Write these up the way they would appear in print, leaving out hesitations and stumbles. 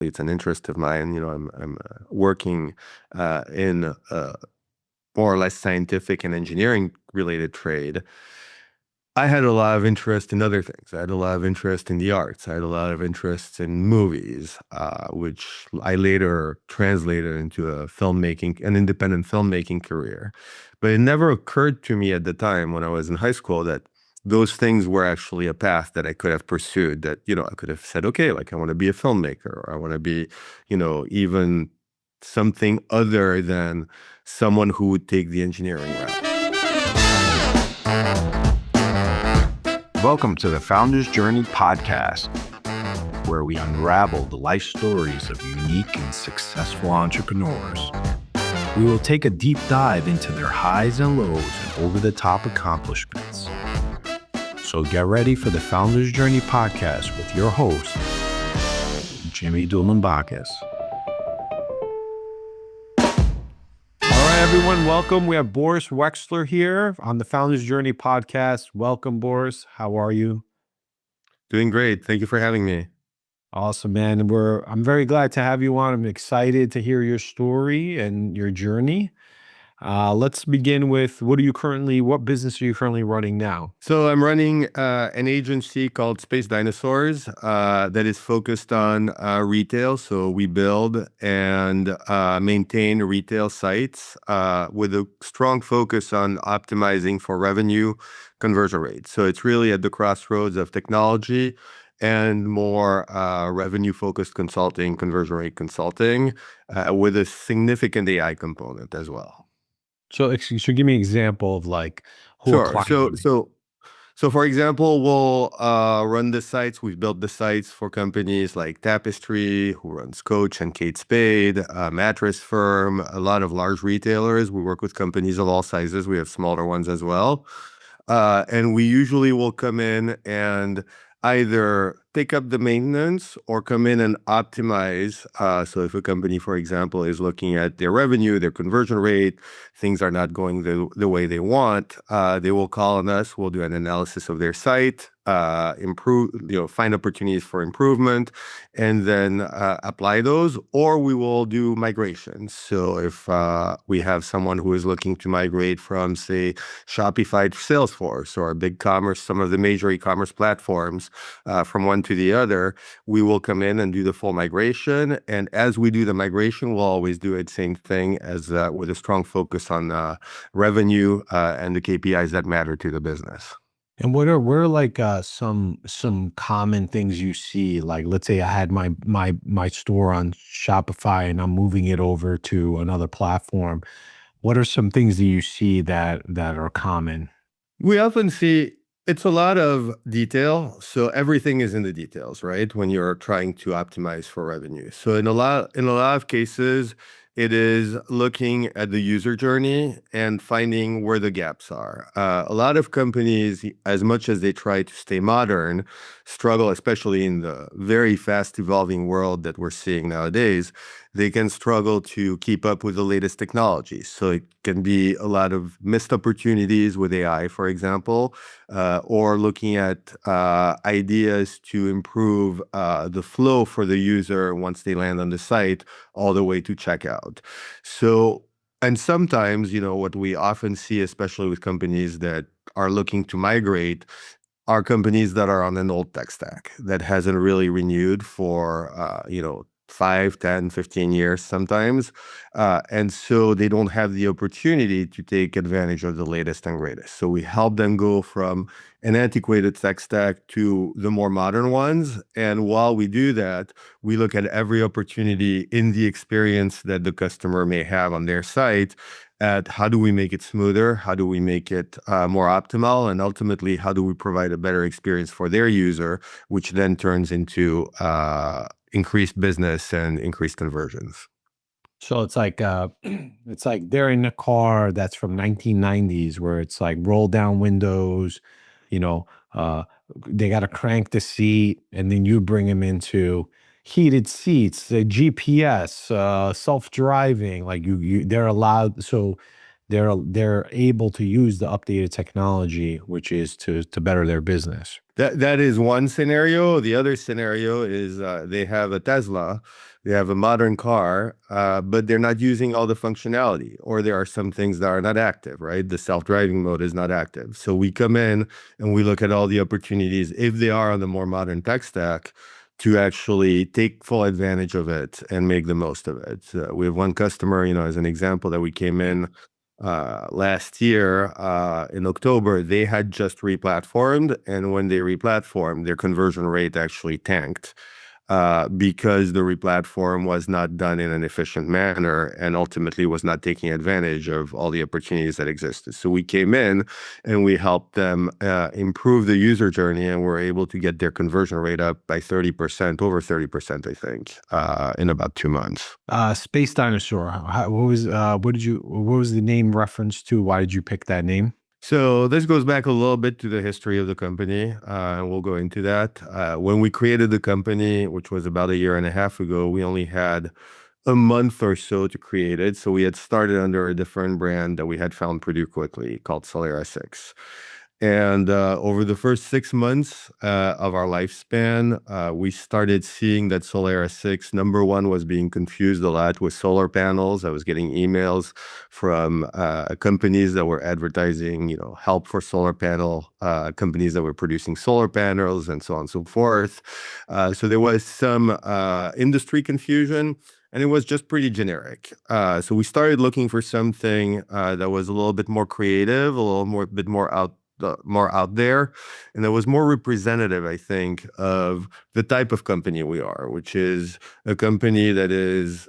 It's an interest of mine. I'm working in more or less scientific and engineering related trade. I had a lot of interest in other things. I had a lot of interest in the arts. I had a lot of interest in movies, which I later translated into an independent filmmaking career. But it never occurred to me at the time when I was in high school that those things were actually a path that I could have pursued, that, I could have said, okay, like I want to be a filmmaker, or I want to be, even something other than someone who would take the engineering route. Welcome to the Founder's Journey podcast, where we unravel the life stories of unique and successful entrepreneurs. We will take a deep dive into their highs and lows and over-the-top accomplishments. So get ready for the Founder's Journey podcast with your host, Jimmy Dulambakis. Everyone, welcome. We have Boris Wexler here on the Founder's Journey podcast. Welcome, Boris. How are you? Doing great. Thank you for having me. Awesome, man. I'm very glad to have you on. I'm excited to hear your story and your journey. Let's begin with what business are you currently running now? So I'm running an agency called Space Dinosaurs that is focused on retail. So we build and maintain retail sites with a strong focus on optimizing for revenue conversion rates. So it's really at the crossroads of technology and more revenue-focused consulting, conversion rate consulting, with a significant AI component as well. So give me an example of like who Sure. So for example, we'll run the sites. We've built the sites for companies like Tapestry, who runs Coach and Kate Spade, a mattress firm, a lot of large retailers. We work with companies of all sizes. We have smaller ones as well. And we usually will come in and either take up the maintenance or come in and optimize. So if a company, for example, is looking at their revenue, their conversion rate, things are not going the way they want, they will call on us. We'll do an analysis of their site, find opportunities for improvement, and then apply those, or we will do migrations. So if we have someone who is looking to migrate from, say, Shopify to Salesforce or BigCommerce, some of the major e-commerce platforms, from one to the other, we will come in and do the full migration. And as we do the migration, we'll always do it same thing as with a strong focus on revenue and the KPIs that matter to the business. And what are like some common things you see? Like, let's say I had my store on Shopify and I'm moving it over to another platform. What are some things that you see that are common? We often see it's a lot of detail. So everything is in the details, right? When you're trying to optimize for revenue. So in a lot of cases, it is looking at the user journey and finding where the gaps are. A lot of companies, as much as they try to stay modern, struggle, especially in the very fast evolving world that we're seeing nowadays. They can struggle to keep up with the latest technologies. So it can be a lot of missed opportunities with AI, for example, or looking at ideas to improve the flow for the user once they land on the site, all the way to checkout. So, and sometimes, what we often see, especially with companies that are looking to migrate, are companies that are on an old tech stack that hasn't really renewed for, 5, 10, 15 years sometimes. And so they don't have the opportunity to take advantage of the latest and greatest. So we help them go from an antiquated tech stack to the more modern ones. And while we do that, we look at every opportunity in the experience that the customer may have on their site at how do we make it smoother, how do we make it more optimal, and ultimately, how do we provide a better experience for their user, which then turns into increased business and increased conversions. So it's like they're in a car that's from 1990s where it's like roll down windows, they got to crank the seat, and then you bring them into heated seats, the GPS, self-driving, like they're allowed. So they're able to use the updated technology, which is to better their business. That is one scenario. The other scenario is they have a Tesla, They have a modern car, but they're not using all the functionality, or there are some things that are not active, right? The self-driving mode is not active. So we come in and we look at all the opportunities, if they are on the more modern tech stack, to actually take full advantage of it and make the most of it. We have one customer, as an example, that we came in last year in October. They had just replatformed, and when they replatformed, their conversion rate actually tanked because the replatform was not done in an efficient manner and ultimately was not taking advantage of all the opportunities that existed. So we came in and we helped them improve the user journey, and we're able to get their conversion rate up by 30%, over 30%, I think, in about 2 months. Space Dinosaur. What was the name reference to? Why did you pick that name? So this goes back a little bit to the history of the company, and we'll go into that. When we created the company, which was about a year and a half ago, we only had a month or so to create it. So we had started under a different brand that we had found pretty quickly called Solera 6. And over the first 6 months of our lifespan, we started seeing that Solera 6, number one, was being confused a lot with solar panels. I was getting emails from companies that were advertising, help for solar panel, companies that were producing solar panels, and so on and so forth. So there was some industry confusion, and it was just pretty generic. So we started looking for something that was a little bit more creative, a little bit more out there, and that was more representative, I think, of the type of company we are, which is a company that is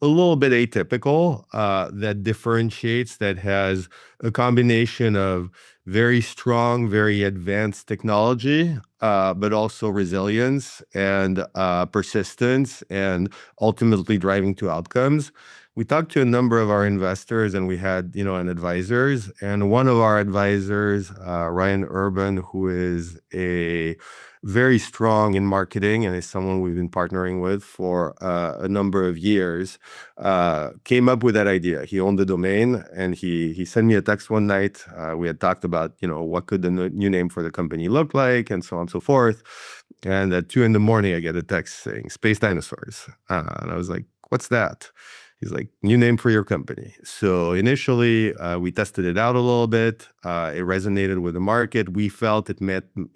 a little bit atypical, that differentiates, that has a combination of very strong, very advanced technology, but also resilience and persistence, and ultimately driving to outcomes. We talked to a number of our investors, and we had, and advisors, and one of our advisors, Ryan Urban, who is a very strong in marketing and is someone we've been partnering with for a number of years, came up with that idea. He owned the domain, and he sent me a text one night. We had talked about, what could the new name for the company look like, and so on and so forth. And at 2 a.m, I get a text saying Space Dinosaurs. And I was like, what's that? He's like, new name for your company. So initially, we tested it out a little bit. It resonated with the market. We felt it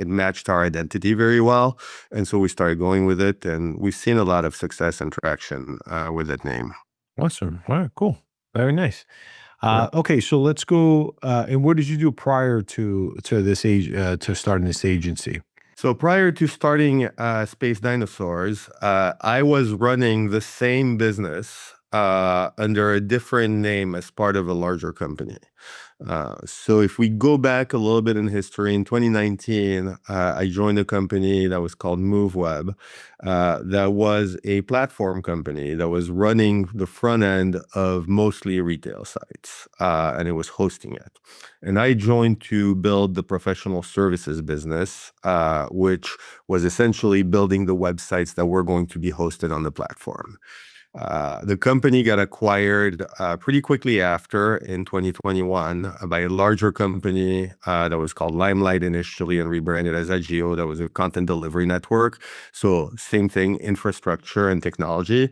matched our identity very well. And so we started going with it, and we've seen a lot of success and traction with that name. Awesome. All right, cool. Very nice. Yeah. Okay, so let's go. And what did you do prior to this age to starting this agency? So prior to starting Space Dinosaurs, I was running the same business under a different name as part of a larger company. So if we go back a little bit in history, in 2019, I joined a company that was called MoveWeb. That was a platform company that was running the front end of mostly retail sites, and it was hosting it. And I joined to build the professional services business, which was essentially building the websites that were going to be hosted on the platform. The company got acquired pretty quickly after, in 2021, by a larger company that was called Limelight initially and rebranded as Agio. That was a content delivery network. So same thing, infrastructure and technology.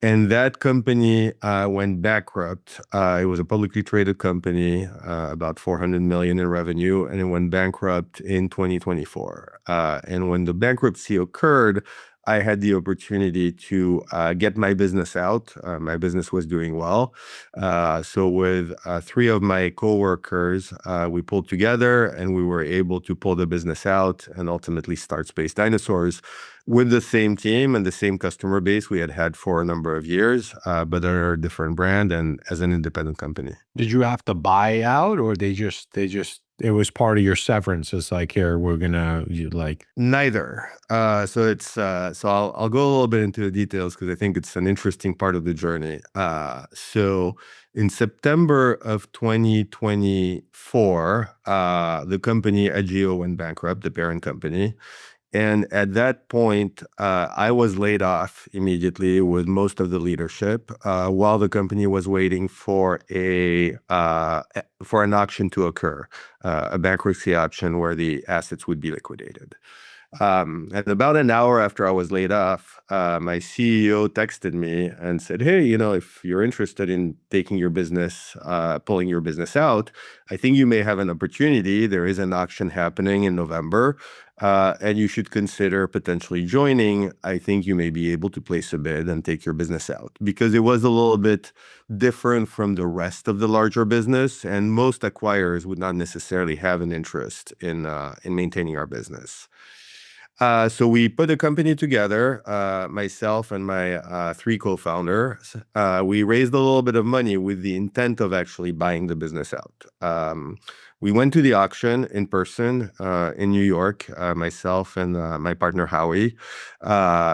And that company went bankrupt. It was a publicly traded company, about 400 million in revenue, and it went bankrupt in 2024. And when the bankruptcy occurred, I had the opportunity to get my business out. My business was doing well. So with 3 of my coworkers, we pulled together, and we were able to pull the business out and ultimately start Space Dinosaurs with the same team and the same customer base we had had for a number of years, but under a different brand and as an independent company. Did you have to buy out, or they just it was part of your severance? It's like, here, we're gonna you like. Neither. So I'll go a little bit into the details because I think it's an interesting part of the journey. So in September of 2024, the company Agio went bankrupt, the parent company. And at that point, I was laid off immediately with most of the leadership, while the company was waiting for an auction to occur, a bankruptcy auction where the assets would be liquidated. And about an hour after I was laid off, my CEO texted me and said, "Hey, if you're interested in taking your business, pulling your business out, I think you may have an opportunity. There is an auction happening in November, and you should consider potentially joining. I think you may be able to place a bid and take your business out because it was a little bit different from the rest of the larger business, and most acquirers would not necessarily have an interest in maintaining our business." So we put a company together, myself and my three co-founders. We raised a little bit of money with the intent of actually buying the business out. We went to the auction in person in New York, myself and my partner Howie.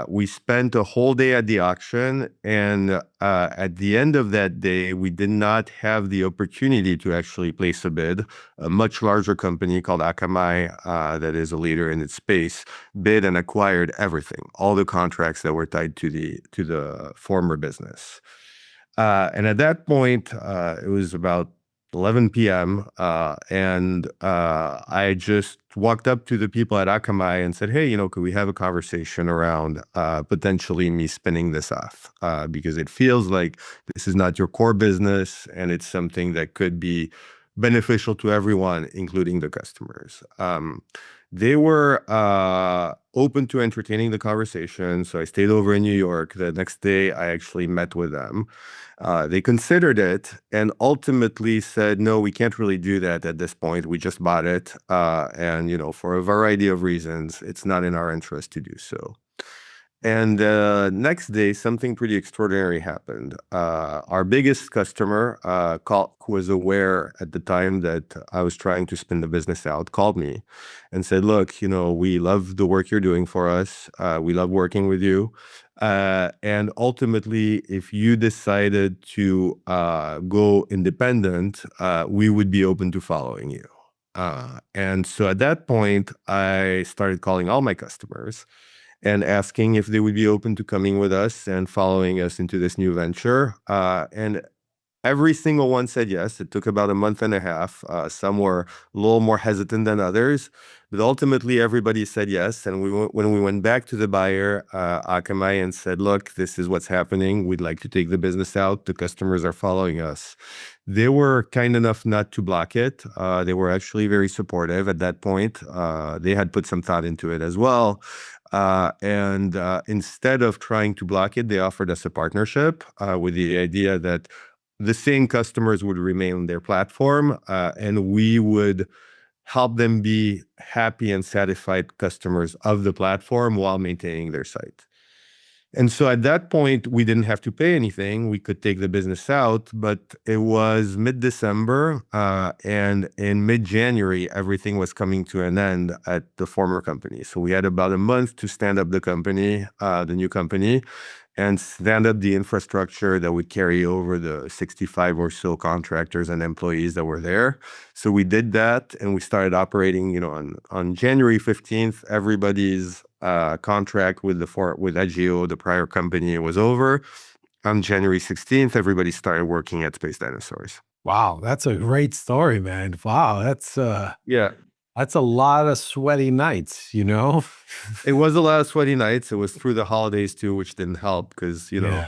We spent a whole day at the auction, and at the end of that day, we did not have the opportunity to actually place a bid. A much larger company called Akamai, that is a leader in its space, bid and acquired everything, all the contracts that were tied to the former business. And at that point, it was about 11 p.m. And I just walked up to the people at Akamai and said, "Hey, could we have a conversation around potentially me spinning this off? Because it feels like this is not your core business, and it's something that could be beneficial to everyone, including the customers." They were open to entertaining the conversation, so I stayed over in New York. The next day, I actually met with them. They considered it and ultimately said, "No, we can't really do that at this point. We just bought it, and for a variety of reasons, it's not in our interest to do so." And next day, something pretty extraordinary happened. Our biggest customer, who was aware at the time that I was trying to spin the business out, called me and said, "Look, we love the work you're doing for us. We love working with you. And ultimately, if you decided to go independent, we would be open to following you." And so at that point, I started calling all my customers and asking if they would be open to coming with us and following us into this new venture. And every single one said yes. It took about a month and a half. Some were a little more hesitant than others, but ultimately everybody said yes. And when we went back to the buyer, Akamai, and said, "Look, this is what's happening. We'd like to take the business out. The customers are following us." They were kind enough not to block it. They were actually very supportive at that point. They had put some thought into it as well. And instead of trying to block it, they offered us a partnership with the idea that the same customers would remain on their platform, and we would help them be happy and satisfied customers of the platform while maintaining their site. And so at that point, we didn't have to pay anything. We could take the business out, but it was mid-December, and in mid-January, everything was coming to an end at the former company. So we had about a month to stand up the company, the new company, and stand up the infrastructure that would carry over the 65 or so contractors and employees that were there. So we did that, and we started operating. On January 15th, everybody's contract with Edgio, the prior company, was over. On January 16th, everybody started working at Space Dinosaurs. Wow, that's a great story, man. Wow, Yeah. that's a lot of sweaty nights, you know? It was a lot of sweaty nights. It was through the holidays too, which didn't help because, Yeah.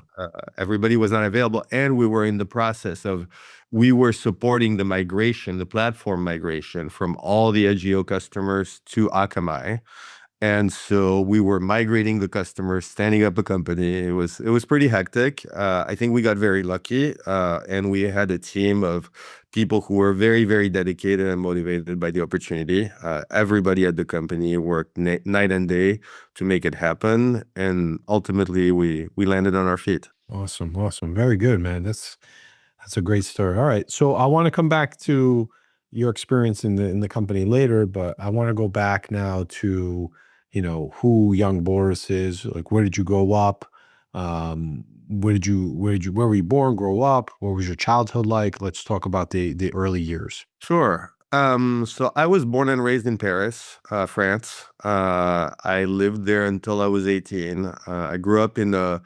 everybody was not available. And we were in the process of, we were supporting the migration, the platform migration from all the Edgio customers to Akamai. And so we were migrating the customers, standing up a company. It was pretty hectic. I think we got very lucky, and we had a team of people who were very, very dedicated and motivated by the opportunity. Everybody at the company worked night and day to make it happen, and ultimately we landed on our feet. Awesome, awesome. Very good, man. That's a great story. All right. So I want to come back to your experience in the company later, but I want to go back now to, who young Boris is. Like, where did you grow up? Where were you born, grow up? What was your childhood like? Let's talk about the early years. Sure. So I was born and raised in Paris, France. I lived there until I was 18. I grew up in a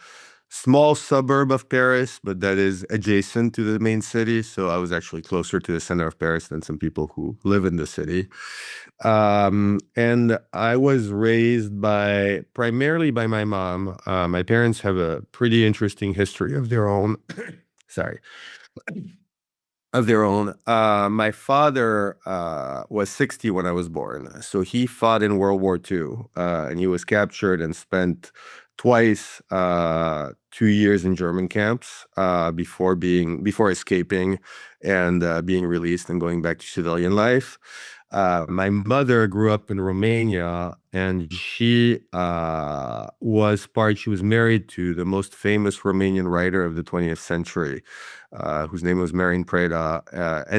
small suburb of Paris, but that is adjacent to the main city. So I was actually closer to the center of Paris than some people who live in the city. And I was raised primarily by my mom. My parents have a pretty interesting history of their own. Sorry, of their own. My father was 60 when I was born, so he fought in World War II, and he was captured and spent twice 2 years in German camps before escaping and being released and going back to civilian life. My mother grew up in Romania, and she was married to the most famous Romanian writer of the 20th century, whose name was Marin Preda,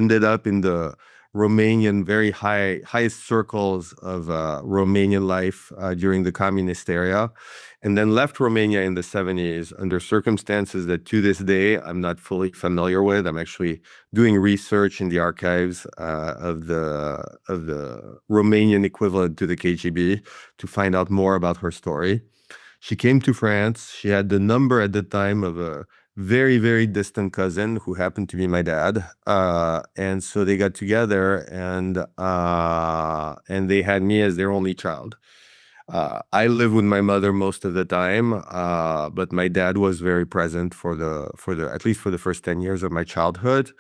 ended up in the Romanian highest circles of Romanian life during the communist era, and then left Romania in the 70s under circumstances that to this day I'm not fully familiar with. I'm actually doing research in the archives of the Romanian equivalent to the KGB to find out more about her story. She came to France. She had the number at the time of a very, very distant cousin who happened to be my dad. And so they got together and they had me as their only child. I lived with my mother most of the time, but my dad was very present at least for the first 10 years of my childhood.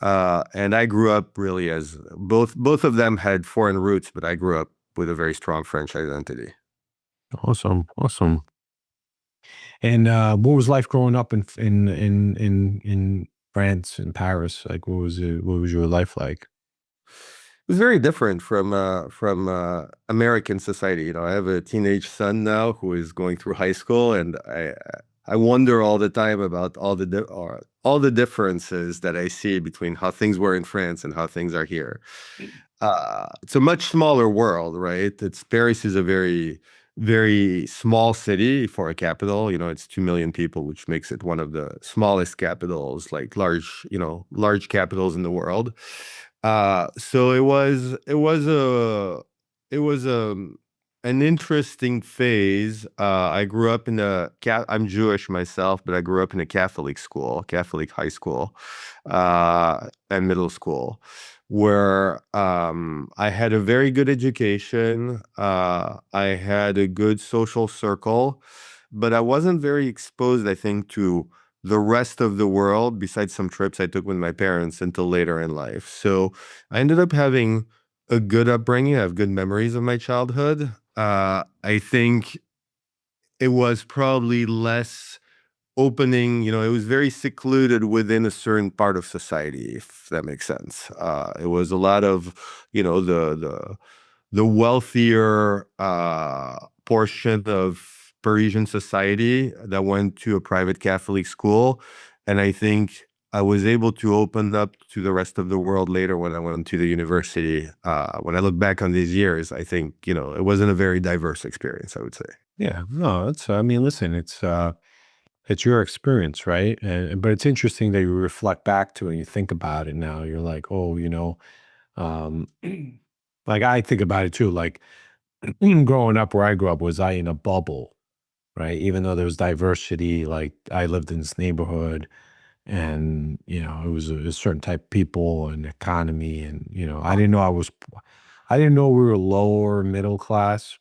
And I grew up really as both of them had foreign roots, but I grew up with a very strong French identity. Awesome, awesome. And what was life growing up in France and Paris? Like, what was it? What was your life like? It was very different from American society. You know, I have a teenage son now who is going through high school, and I wonder all the time about all the differences that I see between how things were in France and how things are here. It's a much smaller world, right? Paris is a very, very small city for a capital. You know, it's 2 million people, which makes it one of the smallest capitals, like large capitals in the world. So it was an interesting phase. I grew up I'm Jewish myself, but I grew up in a Catholic high school, and middle school, where I had a very good education. I had a good social circle, but I wasn't very exposed, I think, to the rest of the world besides some trips I took with my parents until later in life. So I ended up having a good upbringing. I have good memories of my childhood. I think it was probably less opening, it was very secluded within a certain part of society, if that makes sense. It was a lot of, the wealthier portion of Parisian society that went to a private Catholic school. And I think I was able to open up to the rest of the world later when I went to the university. When I look back on these years, I think, it wasn't a very diverse experience, I would say. Yeah, no, I mean, listen, it's your experience, right? But it's interesting that you reflect back to it and you think about it now. You're like, oh, um, like I think about it too. Like growing up where I grew up, was I in a bubble, right? Even though there was diversity, like I lived in this neighborhood and, it was a certain type of people and economy. And, I didn't know we were lower middle class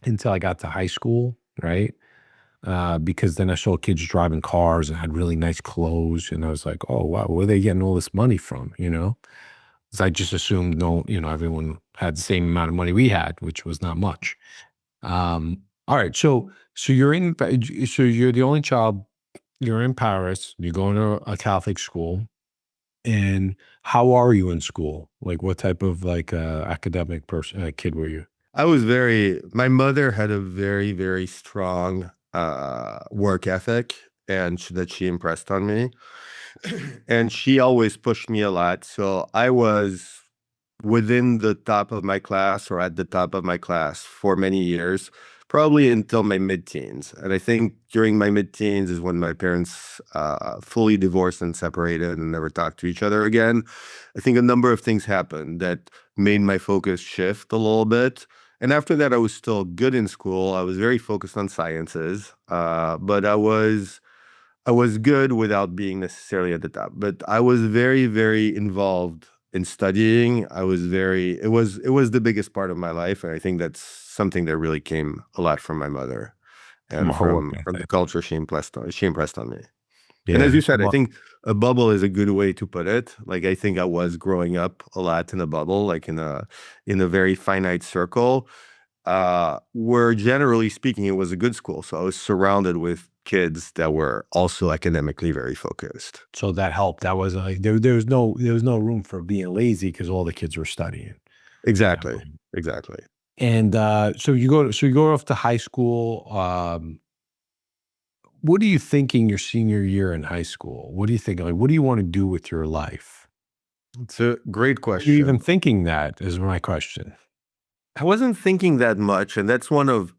until I got to high school, right? Because then I saw kids driving cars and had really nice clothes, and I was like, "Oh wow, where are they getting all this money from?" 'Cause I just assumed no, everyone had the same amount of money we had, which was not much. All right, so so you're the only child. You're in Paris. You're going to a Catholic school, and how are you in school? Like, what type of like academic kid were you? My mother had a very, very strong work ethic that she impressed on me. And she always pushed me a lot. So I was within the top of my class or at the top of my class for many years, probably until my mid-teens. And I think during my mid-teens is when my parents fully divorced and separated and never talked to each other again. I think a number of things happened that made my focus shift a little bit. And after that, I was still good in school. I was very focused on sciences, but I was I was good without being necessarily at the top, but I was very, very involved in studying. It was the biggest part of my life. And I think that's something that really came a lot from my mother From and a hard work from the ethic. culture she impressed on me. And as Yeah. you said, I think a bubble is a good way to put it. Like I think I was growing up a lot in a bubble, like in a very finite circle, where generally speaking, it was a good school. So I was surrounded with kids that were also academically very focused. So that helped. That was like there was no room for being lazy because all the kids were studying. Exactly. Um, Exactly. and so you go off to high school. What are you thinking your senior year in high school? What do you think? Like, what do you want to do with your life? It's a great Are you even question. thinking that? Is my question. I wasn't thinking that much, and that's one of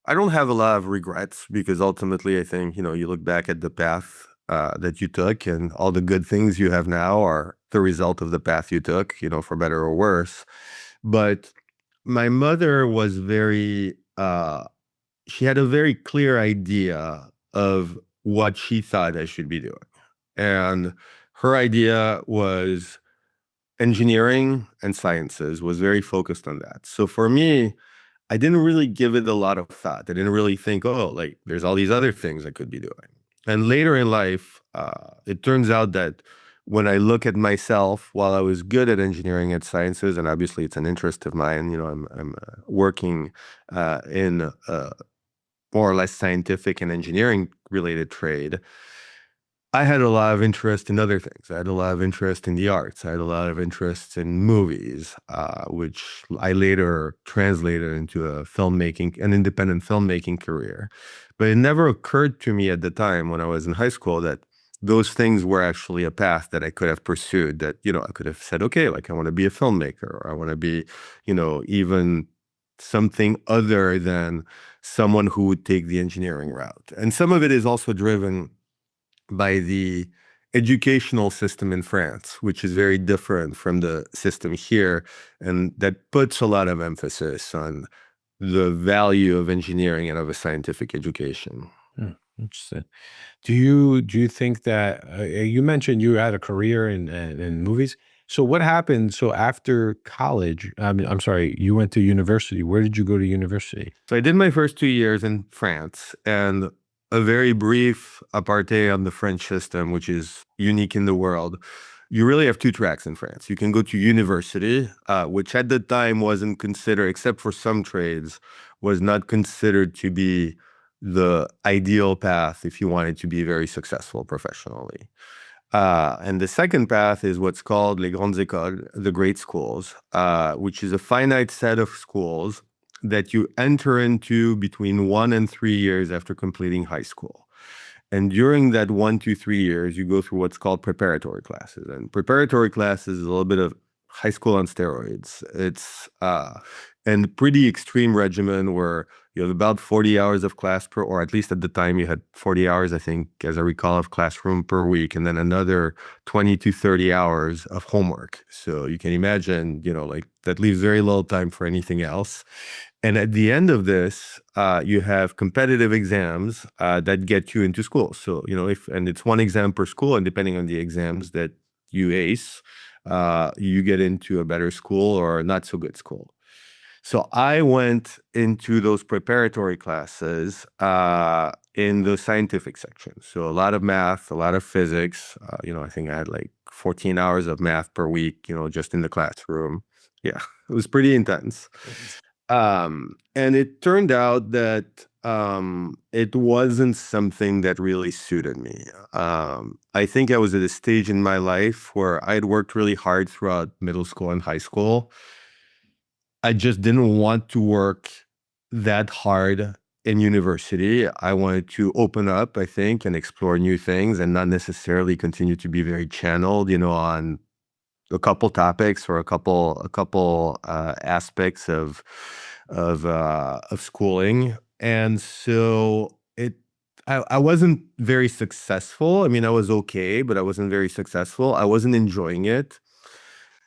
I don't have a lot of regrets because ultimately I think, you look back at the path that you took and all the good things you have now are the result of the path you took, for better or worse. But my mother was she had a very clear idea of what she thought I should be doing. And her idea was engineering and sciences, was very focused on that. So for me, I didn't really give it a lot of thought. I didn't really think, oh, like there's all these other things I could be doing. And later in life, it turns out that when I look at myself, while I was good at engineering and sciences, and obviously it's an interest of mine, I'm working in more or less scientific and engineering related trade. I had a lot of interest in other things. I had a lot of interest in the arts. I had a lot of interest in movies, which I later translated into an independent filmmaking career. But it never occurred to me at the time when I was in high school that those things were actually a path that I could have pursued. That, I could have said, okay, like I want to be a filmmaker, or I want to be, even something other than someone who would take the engineering route. And some of it is also driven by the educational system in France, which is very different from the system here, and that puts a lot of emphasis on the value of engineering and of a scientific education. Hmm, interesting. Do you think that you mentioned you had a career in movies? So what happened? So after college, I mean, I'm sorry, you went to university. Where did you go to university? So I did my first 2 years in France and a very brief apartheid on the French system, which is unique in the world. You really have two tracks in France. You can go to university, which at the time wasn't considered, except for some trades, was not considered to be the ideal path if you wanted to be very successful professionally. And the second path is what's called les grandes écoles, the great schools, which is a finite set of schools that you enter into between 1 and 3 years after completing high school. And during that 1 to 3 years, you go through what's called preparatory classes. And preparatory classes is a little bit of high school on steroids. It's and pretty extreme regimen where you have about 40 hours of class or at least at the time you had 40 hours, I think, as I recall, of classroom per week, and then another 20 to 30 hours of homework. So you can imagine, like that leaves very little time for anything else. And at the end of this, you have competitive exams that get you into school. So, and it's one exam per school, and depending on the exams that you ace, you get into a better school or a not so good school. So I went into those preparatory classes in the scientific section. So a lot of math, a lot of physics. I think I had like 14 hours of math per week, just in the classroom. Yeah, it was pretty intense. And it turned out that it wasn't something that really suited me. I think I was at a stage in my life where I had worked really hard throughout middle school and high school. I just didn't want to work that hard in university. I wanted to open up, I think, and explore new things and not necessarily continue to be very channeled, on a couple topics or a couple aspects of schooling. And so I wasn't very successful. I mean, I was okay, but I wasn't very successful. I wasn't enjoying it.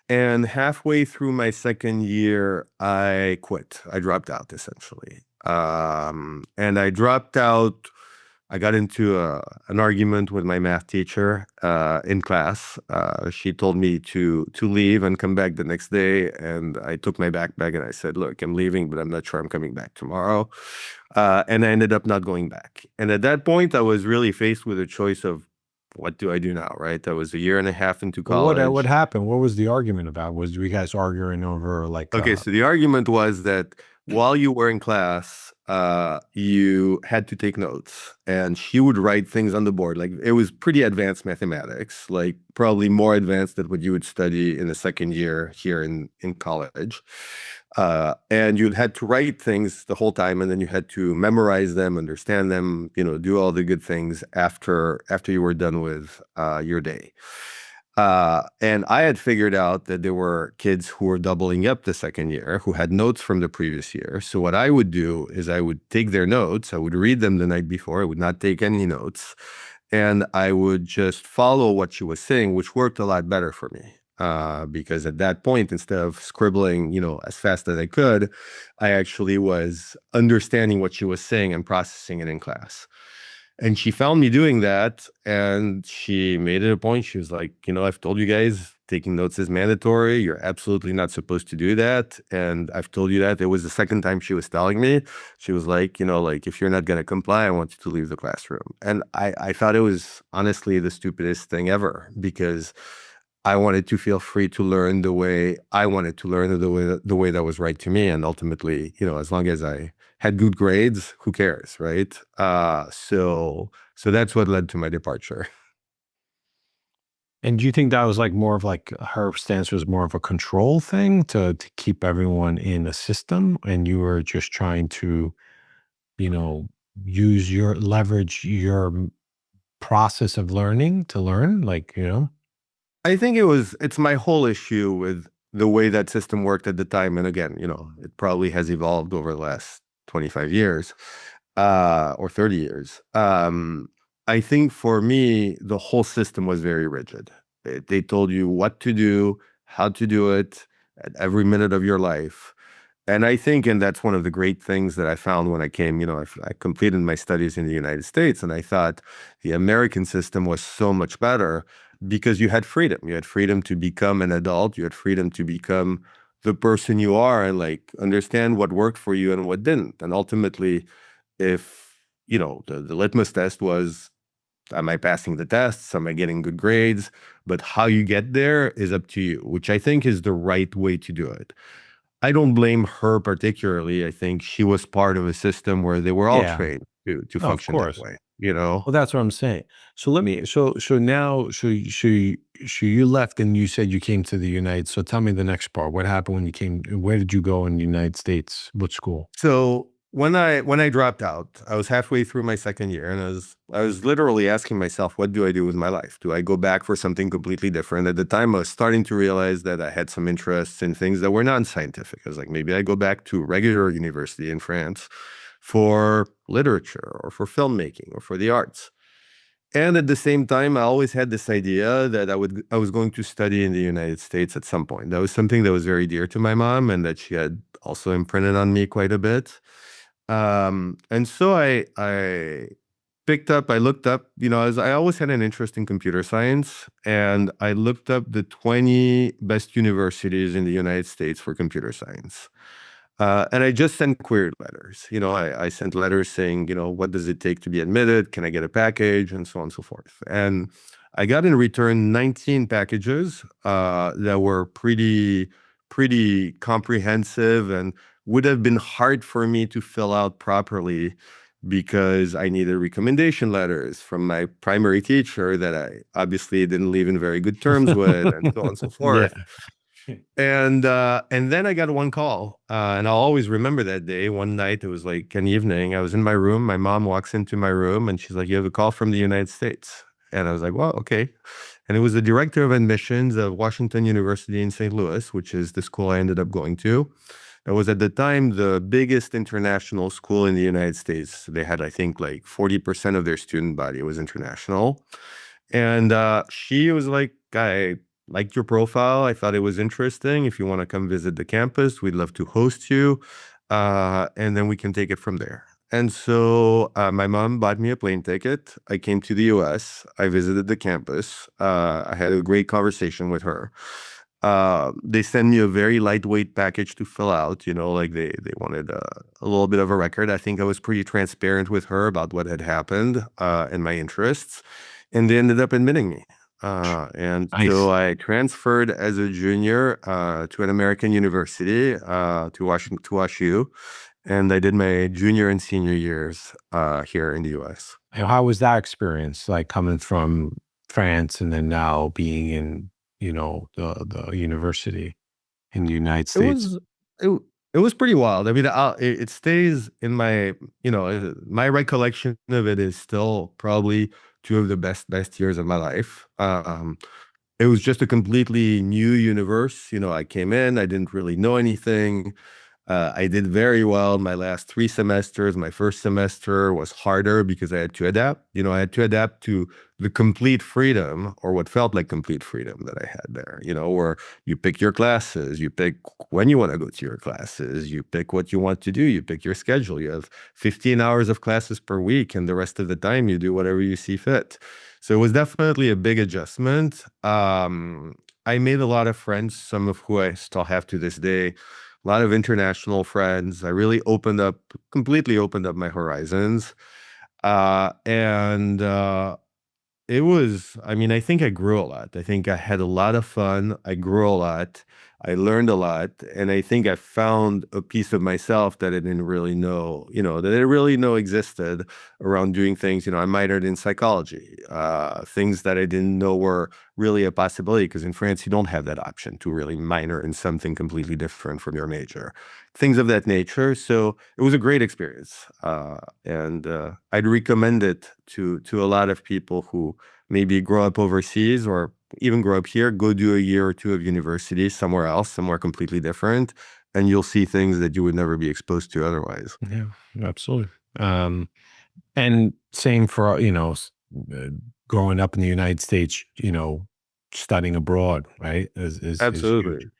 And halfway through my second year, I quit. I dropped out essentially. And I dropped out I got into an argument with my math teacher in class. She told me to leave and come back the next day, and I took my backpack and I said, "Look, I'm leaving, but I'm not sure I'm coming back tomorrow." And I ended up not going back. And at that point, I was really faced with a choice of what do I do now, right? I was a year and a half into What college. happened? What was the argument about? Was you guys arguing over like Okay, so the argument was that while you were in class, you had to take notes, and she would write things on the board. Like it was pretty advanced mathematics, like probably more advanced than what you would study in the second year here in college. And you had to write things the whole time, and then you had to memorize them, understand them, do all the good things after you were done with your day. And I had figured out that there were kids who were doubling up the second year who had notes from the previous year. So what I would do is I would take their notes, I would read them the night before, I would not take any notes, and I would just follow what she was saying, which worked a lot better for me. Because at that point, instead of scribbling, as fast as I could, I actually was understanding what she was saying and processing it in class. And she found me doing that, and she made it a point. She was like, I've told you guys taking notes is mandatory. You're absolutely not supposed to do that. And I've told you that. It was the second time she was telling me. She was like, like, if you're not going to comply, I want you to leave the classroom. And I thought it was honestly the stupidest thing ever, because I wanted to feel free to learn the way I wanted to learn, the way that was right to me. And ultimately, as long as I had good grades, who cares, right? So that's what led to my departure. And do you think that was like more of like her stance was more of a control thing to keep everyone in a system, and you were just trying to, you know, leverage your process of learning to learn, like, I think it's my whole issue with the way that system worked at the time. And again, it probably has evolved over the last 25 years, or 30 years. I think for me, the whole system was very rigid. They told you what to do, how to do it at every minute of your life. And I think, and that's one of the great things that I found when I came, I completed my studies in the United States, and I thought the American system was so much better because you had freedom. You had freedom to become an adult. You had freedom to become the person you are and like understand what worked for you and what didn't. And ultimately, if, the litmus test was, am I passing the tests? Am I getting good grades? But how you get there is up to you, which I think is the right way to do it. I don't blame her particularly. I think she was part of a system where they were all yeah, trained to no, of function that course. way. Well, that's what I'm saying. So let me, so now, you left and you said you came to the United. So tell me the next part. What happened when you came? Where did you go in the United States? What school? So when I dropped out, I was halfway through my second year, and I was literally asking myself, what do I do with my life? Do I go back for something completely different? At the time, I was starting to realize that I had some interests in things that were non-scientific. I was like, maybe I go back to regular university in France for literature or for filmmaking or for the arts. And at the same time, I always had this idea that I was going to study in the United States at some point. That was something that was very dear to my mom and that she had also imprinted on me quite a bit. And so I looked up, as I always had an interest in computer science, and I looked up the 20 best universities in the United States for computer science. And I just sent query letters. I sent letters saying, what does it take to be admitted? Can I get a package? And so on and so forth. And I got in return 19 packages that were pretty comprehensive and would have been hard for me to fill out properly because I needed recommendation letters from my primary teacher that I obviously didn't live in very good terms with, and so on and so Yeah. forth. And then I got one call, and I'll always remember that day. One night, it was like an evening. I was in my room. My mom walks into my room, and she's like, "You have a call from the United States." And I was like, "Well, okay." And it was the director of admissions of Washington University in St. Louis, which is the school I ended up going to. It was at the time the biggest international school in the United States. They had, I think, like 40% of their student body was international. And she was like, I liked your profile. I thought it was interesting. If you want to come visit the campus, we'd love to host you. And then we can take it from there. And so my mom bought me a plane ticket. I came to the US. I visited the campus. I had a great conversation with her. They sent me a very lightweight package to fill out, like they wanted a little bit of a record. I think I was pretty transparent with her about what had happened and my interests. And they ended up admitting me. And Nice. so I transferred as a junior to an American university, to Washington, to WashU, and I did my junior and senior years here in the US. And how was that experience, like coming from France and then now being in, the university in the United It States? was it, it was pretty wild. I mean, it stays in my my recollection of it is still probably two of the best years of my life. It was just a completely new universe. I came in, I didn't really know anything. I did very well my last 3 semesters. My first semester was harder because I had to adapt. I had to adapt to the complete freedom, or what felt like complete freedom, that I had there, where you pick your classes, you pick when you want to go to your classes, you pick what you want to do, you pick your schedule. You have 15 hours of classes per week, and the rest of the time you do whatever you see fit. So it was definitely a big adjustment. I made a lot of friends, some of who I still have to this day, a lot of international friends. I really completely opened up my horizons. And It was, I mean, I think I grew a lot. I think I had a lot of fun. I grew a lot. I learned a lot. And I think I found a piece of myself that I didn't really know, that I didn't really know existed around doing things. I minored in psychology, things that I didn't know were really a possibility, because in France, you don't have that option to really minor in something completely different from your major, things of that nature. So it was a great experience. And I'd recommend it to a lot of people who maybe grow up overseas or even grow up here. Go do a year or two of university somewhere else, somewhere completely different, and you'll see things that you would never be exposed to otherwise. Yeah, absolutely. And same for, uh, growing up in the United States, studying abroad, right? Is huge. Absolutely.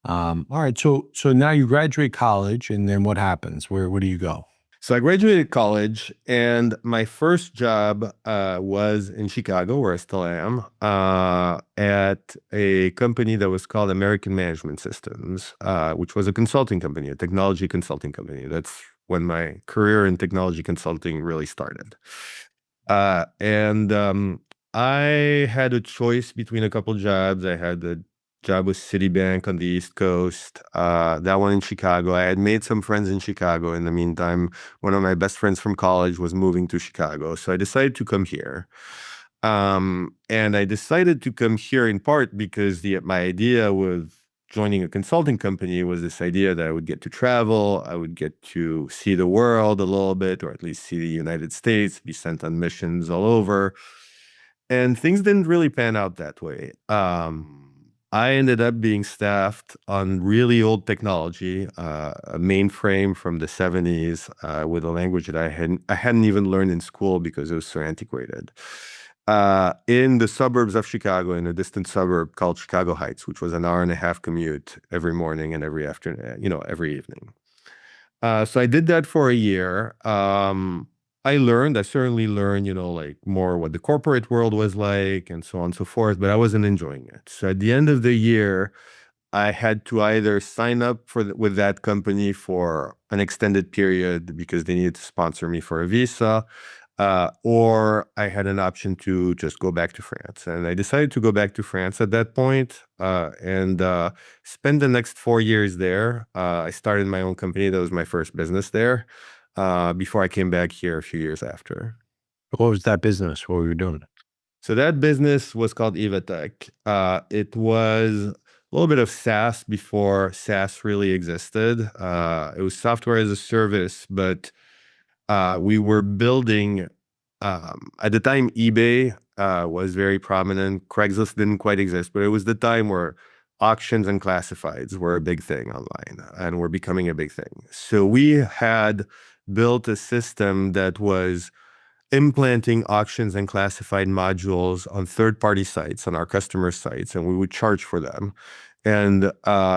All right. So now you graduate college and then what happens? Where do you go? So I graduated college, and my first job was in Chicago, where I still am, at a company that was called American Management Systems, which was a consulting company, a technology consulting company. That's when my career in technology consulting really started. And I had a choice between a couple jobs. I had the job with Citibank on the East Coast, that one in Chicago. I had made some friends in Chicago. In the meantime, one of my best friends from college was moving to Chicago. So I decided to come here. And I decided to come here in part because my idea with joining a consulting company was this idea that I would get to travel, I would get to see the world a little bit, or at least see the United States, be sent on missions all over. And things didn't really pan out that way. I ended up being staffed on really old technology, a mainframe from the 70s, with a language that I hadn't even learned in school because it was so antiquated. In the suburbs of Chicago, in a distant suburb called Chicago Heights, which was an hour and a half commute every morning and every afternoon, every evening. So I did that for a year. I certainly learned, like more what the corporate world was like and so on and so forth, but I wasn't enjoying it. So at the end of the year, I had to either sign up with that company for an extended period because they needed to sponsor me for a visa, or I had an option to just go back to France. And I decided to go back to France at that point, and spend the next 4 years there. I started my own company. That was my first business there, before I came back here a few years after. What was that business? What were you doing? So that business was called EvaTech. It was a little bit of SaaS before SaaS really existed. It was software as a service, but we were building, at the time, eBay was very prominent. Craigslist didn't quite exist, but it was the time where auctions and classifieds were a big thing online and were becoming a big thing. So we had built a system that was implanting auctions and classified modules on third-party sites, on our customer sites, and we would charge for them. And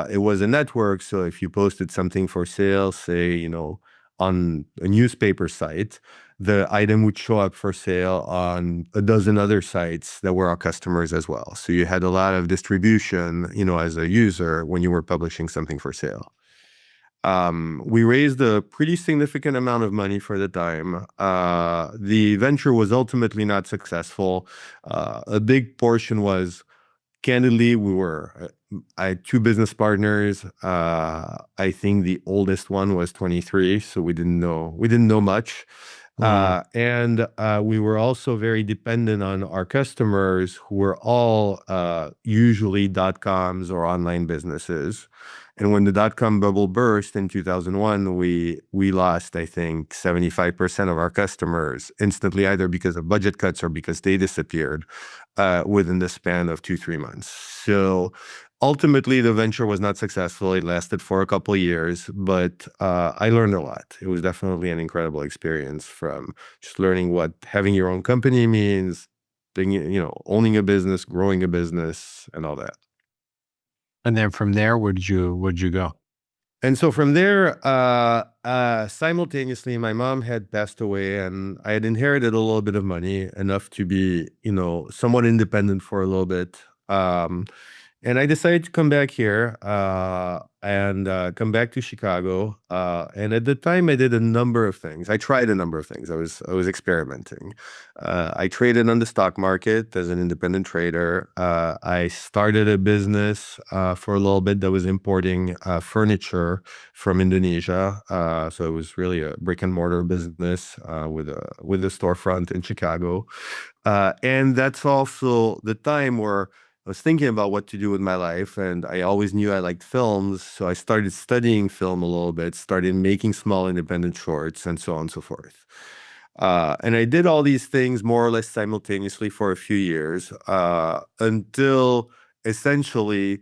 it was a network, so if you posted something for sale, say, on a newspaper site, the item would show up for sale on a dozen other sites that were our customers as well. So you had a lot of distribution, as a user when you were publishing something for sale. We raised a pretty significant amount of money for the time. The venture was ultimately not successful. A big portion was, candidly, I had two business partners. I think the oldest one was 23, so we didn't know much. And we were also very dependent on our customers, who were all usually dot-coms or online businesses. And when the dot-com bubble burst in 2001, we lost, I think, 75% of our customers instantly, either because of budget cuts or because they disappeared within the span of 2-3 months. So ultimately, the venture was not successful. It lasted for a couple of years, but I learned a lot. It was definitely an incredible experience, from just learning what having your own company means, owning a business, growing a business, and all that. And then from there, where'd you go? And so from there, simultaneously, my mom had passed away, and I had inherited a little bit of money, enough to be, somewhat independent for a little bit. And I decided to come back here and come back to Chicago. And at the time, I did a number of things. I tried a number of things. I was experimenting. I traded on the stock market as an independent trader. I started a business for a little bit that was importing furniture from Indonesia. So it was really a brick and mortar business with a storefront in Chicago. And that's also the time where I was thinking about what to do with my life, and I always knew I liked films, so I started studying film a little bit, started making small independent shorts, and so on and so forth. And I did all these things more or less simultaneously for a few years, until essentially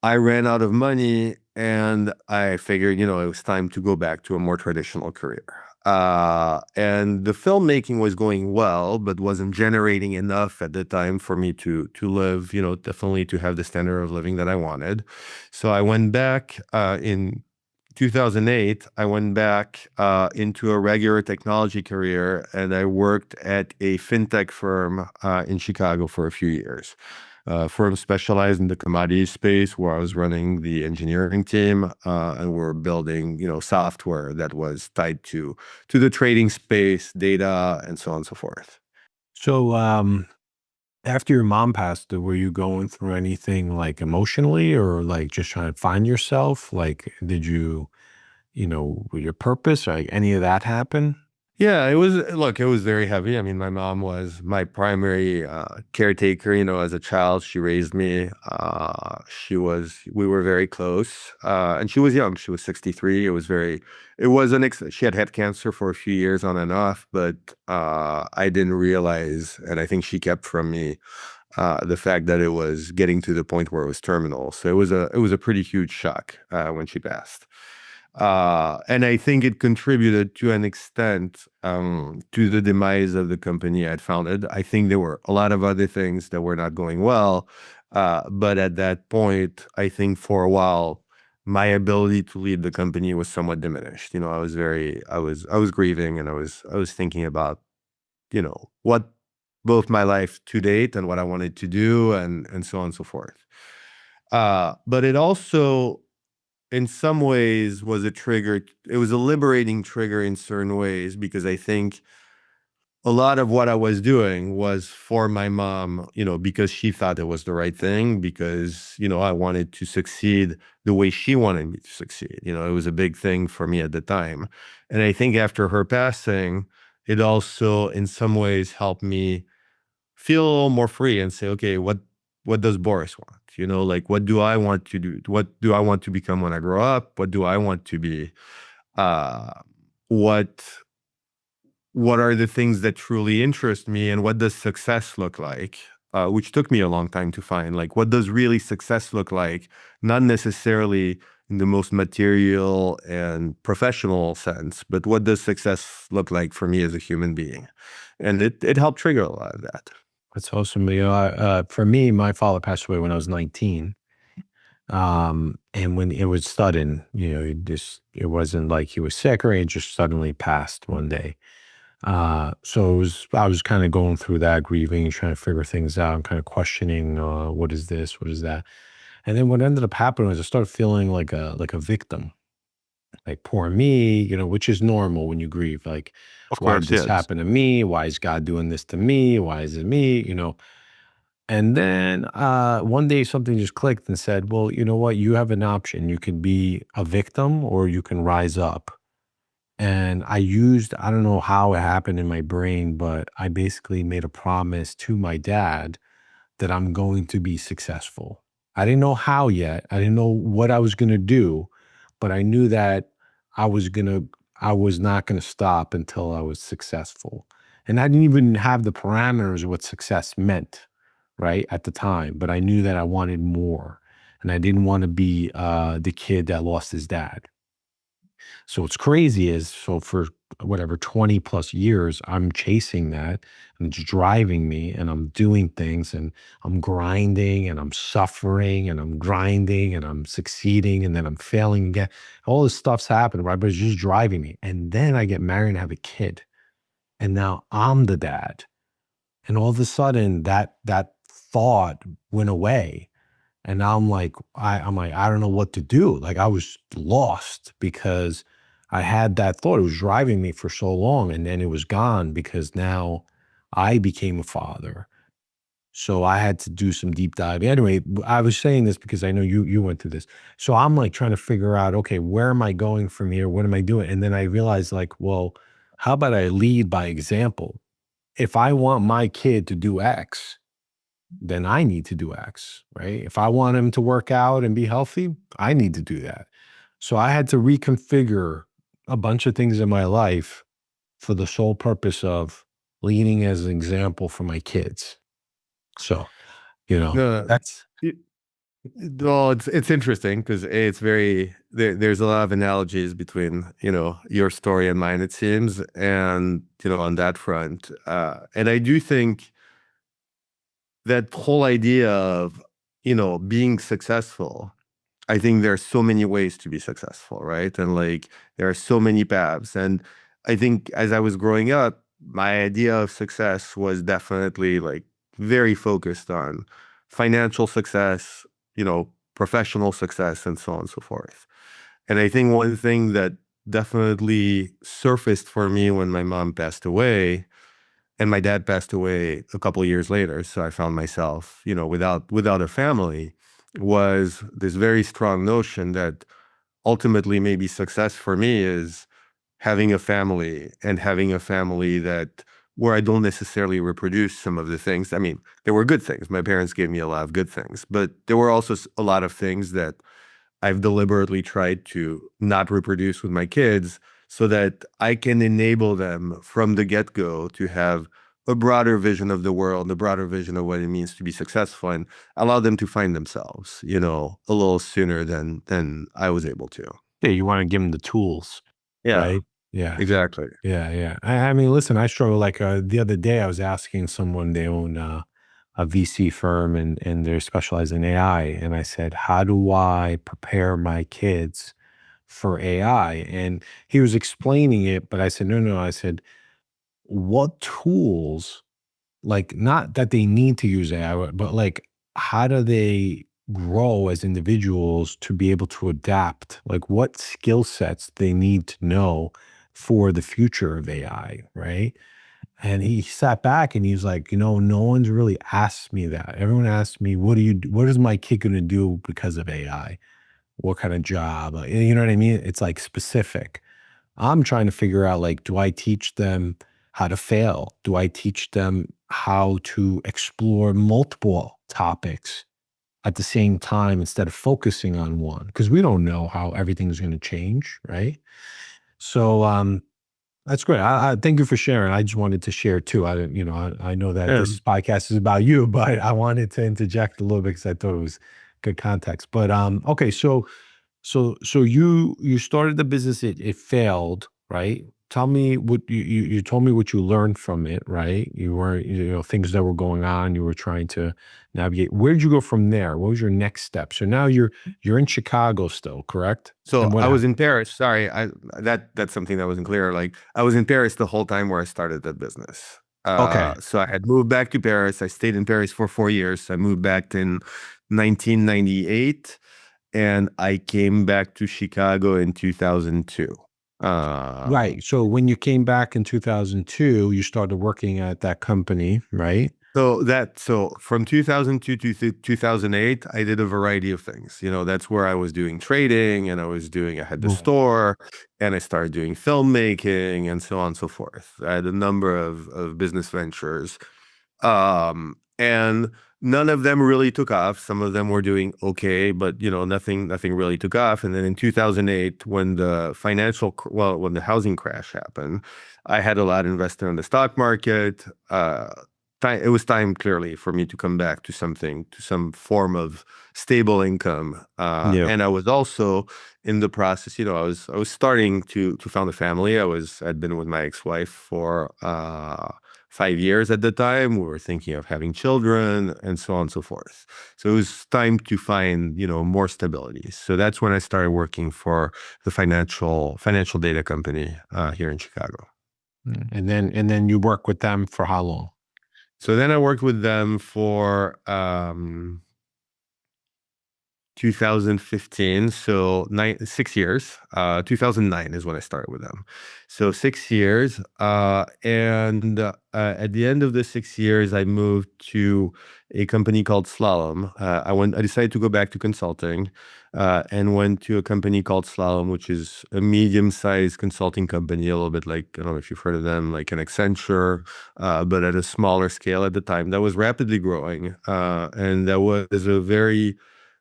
I ran out of money, and I figured, it was time to go back to a more traditional career. And the filmmaking was going well, but wasn't generating enough at the time for me to live, definitely to have the standard of living that I wanted. So I went back in 2008. I went back into a regular technology career, and I worked at a fintech firm in Chicago for a few years. Firm specialized in the commodity space, where I was running the engineering team, and we're building, software that was tied to the trading space, data, and so on and so forth. So, after your mom passed, were you going through anything like emotionally, or like just trying to find yourself? Like, did you, your purpose, like any of that happen? Yeah, it was very heavy. I mean, my mom was my primary caretaker. As a child, she raised me. We were very close. And she was young. She was 63. She had cancer for a few years on and off, but I didn't realize, and I think she kept from me, the fact that it was getting to the point where it was terminal. So it was a pretty huge shock when she passed. And I think it contributed to an extent to the demise of the company I'd founded. I think there were a lot of other things that were not going well. But at that point, I think for a while, my ability to lead the company was somewhat diminished. I was grieving, and I was thinking about, what both my life to date and what I wanted to do, and so on and so forth. But it also, in some ways, was a trigger. It was a liberating trigger in certain ways, because I think a lot of what I was doing was for my mom, because she thought it was the right thing, because, I wanted to succeed the way she wanted me to succeed. It was a big thing for me at the time. And I think after her passing, it also, in some ways, helped me feel a little more free and say, okay, what does Boris want? Like, what do I want to do? What do I want to become when I grow up? What do I want to be? What are the things that truly interest me, and what does success look like? Which took me a long time to find. Like, what does really success look like? Not necessarily in the most material and professional sense, but what does success look like for me as a human being? And it helped trigger a lot of that. That's awesome. For me, my father passed away when I was 19. And when it was sudden, it wasn't like he was sick or he just suddenly passed one day. I was kind of going through that grieving, trying to figure things out, and kind of questioning, what is this? What is that? And then what ended up happening was I started feeling like a victim, like poor me, which is normal when you grieve. Like, Of why did course, this yes. happen to me? Why is God doing this to me? Why is it me? And then one day something just clicked and said, well, you know what? You have an option. You can be a victim or you can rise up. And I don't know how it happened in my brain, but I basically made a promise to my dad that I'm going to be successful. I didn't know how yet. I didn't know what I was going to do, but I knew that I was going to, I was not going to stop until I was successful. And I didn't even have the parameters of what success meant, right, at the time, but I knew that I wanted more. And I didn't want to be the kid that lost his dad. So what's crazy is, so for whatever 20 plus years, I'm chasing that and it's driving me and I'm doing things and I'm grinding and I'm suffering and I'm grinding and I'm succeeding and then I'm failing again. All this stuff's happening, right? But it's just driving me. And then I get married and have a kid. And now I'm the dad. And all of a sudden that thought went away. And now I'm like, I don't know what to do. Like I was lost because I had that thought. It was driving me for so long and then it was gone because now I became a father. So I had to do some deep dive. Anyway, I was saying this because I know you went through this. So I'm like trying to figure out, okay, where am I going from here? What am I doing? And then I realized like, well, how about I lead by example? If I want my kid to do X, then I need to do X, right? If I want him to work out and be healthy, I need to do that. So I had to reconfigure a bunch of things in my life for the sole purpose of leading as an example for my kids. So, No, that's it, well, it's interesting because it's very there's a lot of analogies between your story and mine, it seems, and on that front, and I do think that whole idea of being successful. I think there are so many ways to be successful, right? And like there are so many paths. And I think as I was growing up, my idea of success was definitely like very focused on financial success, professional success, and so on and so forth. And I think one thing that definitely surfaced for me when my mom passed away and my dad passed away a couple of years later, so I found myself, without a family, was this very strong notion that ultimately maybe success for me is having a family and having a family that where I don't necessarily reproduce some of the things. I mean, there were good things. My parents gave me a lot of good things, but there were also a lot of things that I've deliberately tried to not reproduce with my kids so that I can enable them from the get-go to have a broader vision of the world, a broader vision of what it means to be successful, and allow them to find themselves, a little sooner than I was able to. yeah, you want to give them the tools, Yeah, right? Yeah. exactly. Yeah, yeah. I mean, listen, I struggle. Like the other day, I was asking someone they own a VC firm and they're specialized in AI, and I said, "How do I prepare my kids for AI?" And he was explaining it, but I said, "No, no." I said, "What tools? Like, not that they need to use AI, but like, how do they grow as individuals to be able to adapt? Like, what skill sets they need to know for the future of AI, right?" And he sat back and he's like, no one's really asked me that. Everyone asked me, what is my kid going to do because of AI? What kind of job? You know what I mean? It's like specific. I'm trying to figure out, like, do I teach them how to fail? Do I teach them how to explore multiple topics at the same time instead of focusing on one? Because we don't know how everything's going to change, right? So, that's great. I thank you for sharing. I just wanted to share too. I didn't, I know that And this podcast is about you, but I wanted to interject a little bit because I thought it was good context. But okay, so you started the business, it failed, right? tell me what you told me what you learned from it, right? You were, things that were going on, you were trying to navigate. Where did you go from there? What was your next step? So now you're in Chicago still, correct? So And what I was happened? in Paris. Sorry, that's something that wasn't clear. Like I was in Paris the whole time where I started the business. Okay. So I had moved back to Paris. I stayed in Paris for 4 years. I moved back in 1998, and I came back to Chicago in 2002. Um, Right. So when you came back in 2002, you started working at that company, right? so from 2002 to 2008, I did a variety of things. That's where I was doing trading, and I had the Well, store, and I started doing filmmaking, and so on and so forth. I had a number of business ventures. And none of them really took off. Some of them were doing okay, but nothing really took off. And then in 2008, when when the housing crash happened, I had a lot invested in the stock market. It was time clearly for me to come back to some form of stable income. yeah. And I was also in the process. I was starting to found a family. I'd been with my ex-wife for 5 years at the time. We were thinking of having children and so on and so forth. So it was time to find, more stability. So that's when I started working for the financial data company here in Chicago. And then you work with them for how long? So then I worked with them for 2015, so 6 years. 2009 is when I started with them. So 6 years. And at the end of the 6 years, I moved to a company called Slalom. I decided to go back to consulting, and went to a company called Slalom, which is a medium-sized consulting company, a little bit like, I don't know if you've heard of them, like an Accenture, but at a smaller scale at the time. That was rapidly growing, and that was a very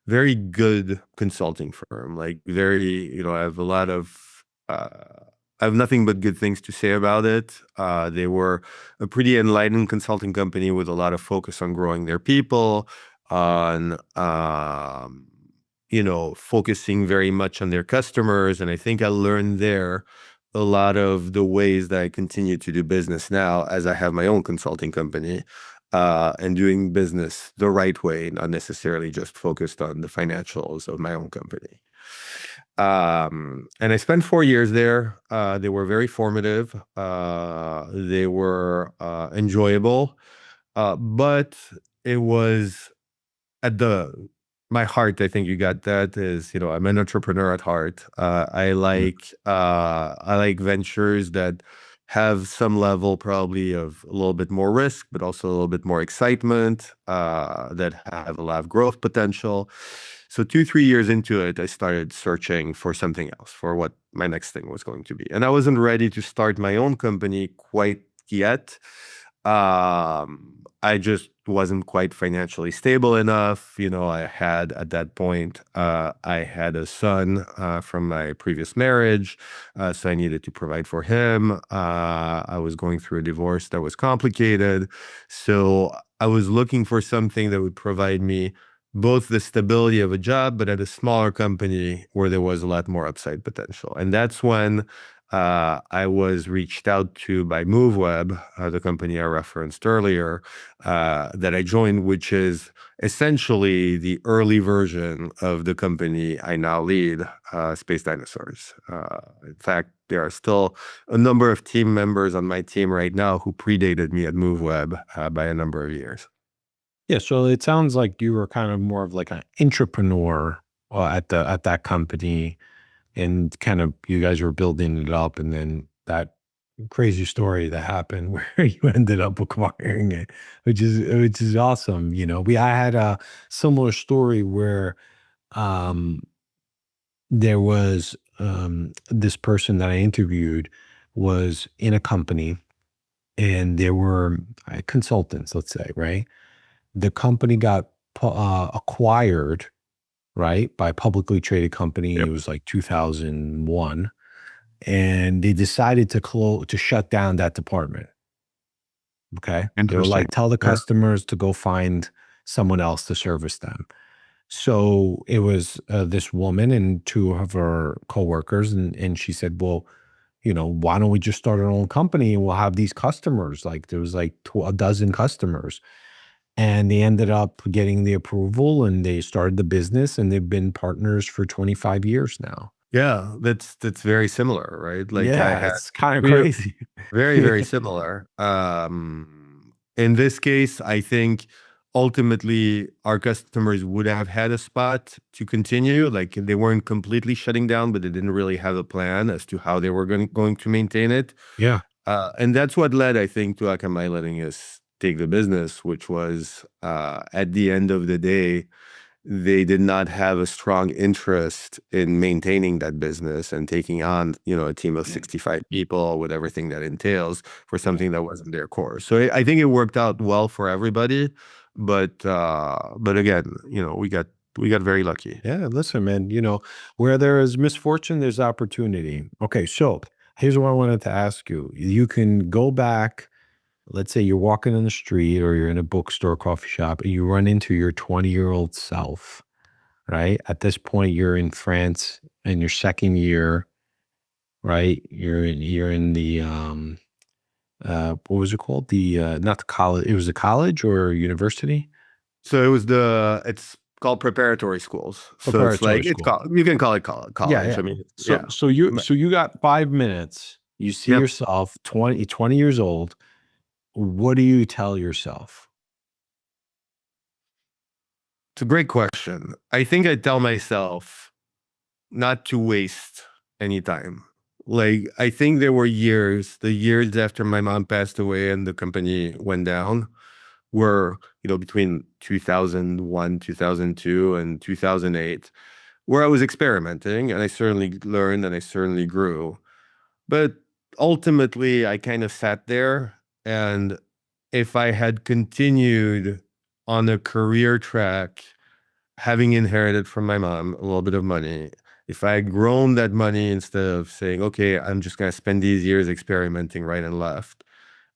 very good consulting firm. Like very, uh, I have nothing but good things to say about it. They were a pretty enlightened consulting company with a lot of focus on growing their people, on, focusing very much on their customers. And I think I learned there a lot of the ways that I continue to do business now as I have my own consulting company, and doing business the right way, not necessarily just focused on the financials of my own company. And I spent 4 years there. They were very formative. They were enjoyable, but it was at the my heart. I think you got that. Is I'm an entrepreneur at heart. Mm. I like ventures that have some level probably of a little bit more risk, but also a little bit more excitement, that have a lot of growth potential. So 2, 3 years into it, I started searching for something else, for what my next thing was going to be. And I wasn't ready to start my own company quite yet. I just wasn't quite financially stable enough. I had at that point, I had a son from my previous marriage, so I needed to provide for him. I was going through a divorce that was complicated, so I was looking for something that would provide me both the stability of a job, but at a smaller company where there was a lot more upside potential. And that's when I was reached out to by MoveWeb, the company I referenced earlier, that I joined, which is essentially the early version of the company I now lead, Space Dinosaurs. In fact, there are still a number of team members on my team right now who predated me at MoveWeb by a number of years. Yeah, so it sounds like you were kind of more of like an entrepreneur at that company, and kind of you guys were building it up, and then that crazy story that happened where you ended up acquiring it, which is awesome. I had a similar story where um there was this person that I interviewed was in a company, and there were consultants, let's say, right? The company got acquired, right, by a publicly traded company. It Yep. was like 2001, and they decided to shut down that department. Okay, they were Interesting. like, tell the Yeah. customers to go find someone else to service them. So it was this woman and two of her coworkers, and she said, "Well, why don't we just start our own company and we'll have these customers? Like there was like a dozen customers. And they ended up getting the approval and they started the business and they've been partners for 25 years now. Yeah, that's very similar, right? Like I Yeah, had it's kind of real crazy. very, very similar. In this case, I think ultimately our customers would have had a spot to continue. Like they weren't completely shutting down, but they didn't really have a plan as to how they were going to maintain it. Yeah. And that's what led, I think, to Akamai letting us take the business, which was at the end of the day, they did not have a strong interest in maintaining that business and taking on, a team of 65 people with everything that entails for something that wasn't their core. So I think it worked out well for everybody, but again, we got very lucky. Yeah, listen, man, where there is misfortune, there's opportunity. Okay, so here's what I wanted to ask you. You can go back, let's say you're walking in the street or you're in a bookstore, coffee shop, and you run into your 20-year-old self, right? At this point, you're in France in your second year, right? You're in the what was it called? The not the college, it was a college or university? So it's called preparatory schools. So it's Preparatory like school. you can call it Yeah, college. yeah. I mean, So yeah. so you M- so you got 5 minutes. You see Yep. yourself 20 years old. What do you tell yourself? It's a great question. I think I tell myself not to waste any time. Like I think there were the years after my mom passed away and the company went down were, between 2001, 2002 and 2008, where I was experimenting and I certainly learned and I certainly grew. But ultimately I kind of sat there, and if I had continued on a career track, having inherited from my mom a little bit of money, if I had grown that money instead of saying, okay, I'm just going to spend these years experimenting right and left,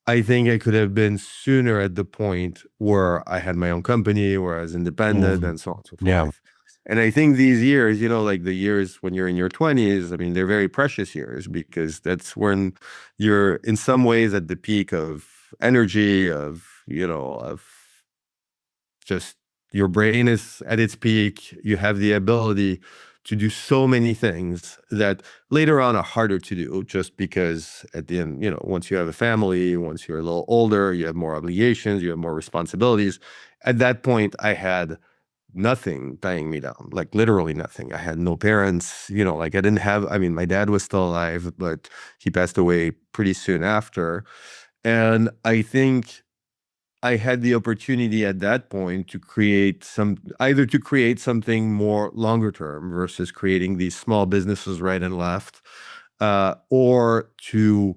I think I could have been sooner at the point where I had my own company, where I was independent, Mm, and so on and so yeah. forth. And I think these years, like the years when you're in your 20s, I mean, they're very precious years because that's when you're in some ways at the peak of energy, of just your brain is at its peak. You have the ability to do so many things that later on are harder to do just because at the end, once you have a family, once you're a little older, you have more obligations, you have more responsibilities. At that point, I had nothing tying me down, like literally nothing. I had no parents, like I mean, my dad was still alive, but he passed away pretty soon after. And I think I had the opportunity at that point to either to create something more longer term versus creating these small businesses right and left, or to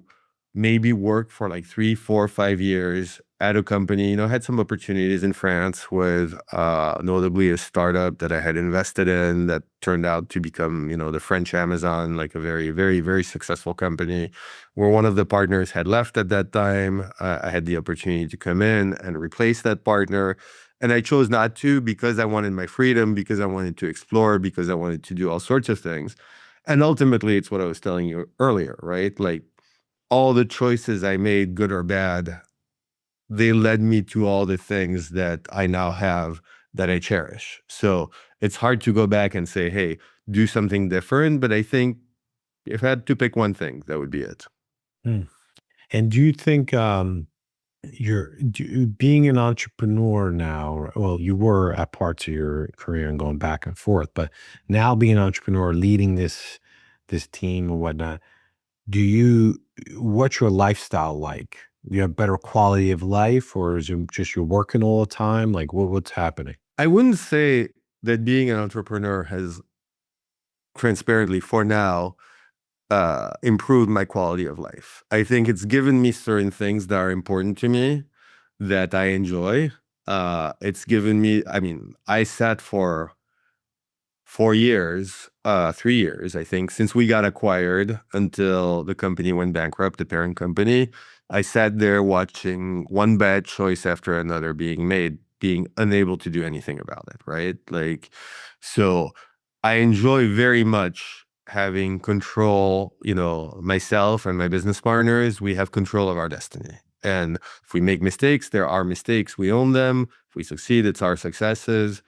maybe work for like 3, 4, 5 years at a company. I had some opportunities in France with notably a startup that I had invested in that turned out to become, the French Amazon, like a very, very, very successful company where one of the partners had left at that time. I had the opportunity to come in and replace that partner. And I chose not to because I wanted my freedom, because I wanted to explore, because I wanted to do all sorts of things. And ultimately, it's what I was telling you earlier, right? Like all the choices I made, good or bad, they led me to all the things that I now have that I cherish. So it's hard to go back and say, hey, do something different. But I think if I had to pick one thing, that would be it. Mm. And do you think being an entrepreneur now, well, you were at parts of your career and going back and forth, but now being an entrepreneur, leading this team and whatnot, what's your lifestyle like? Do you have better quality of life, or is it just you're working all the time? Like what's happening? I wouldn't say that being an entrepreneur has transparently, for now, improved my quality of life. I think it's given me certain things that are important to me that I enjoy. It's given me, I mean, I sat for 4 years, 3 years, I think, since we got acquired until the company went bankrupt, the parent company. I sat there watching one bad choice after another being made, being unable to do anything about it, right? Like, so I enjoy very much having control, myself and my business partners, we have control of our destiny. And if we make mistakes, there are mistakes, we own them. If we succeed, it's our successes.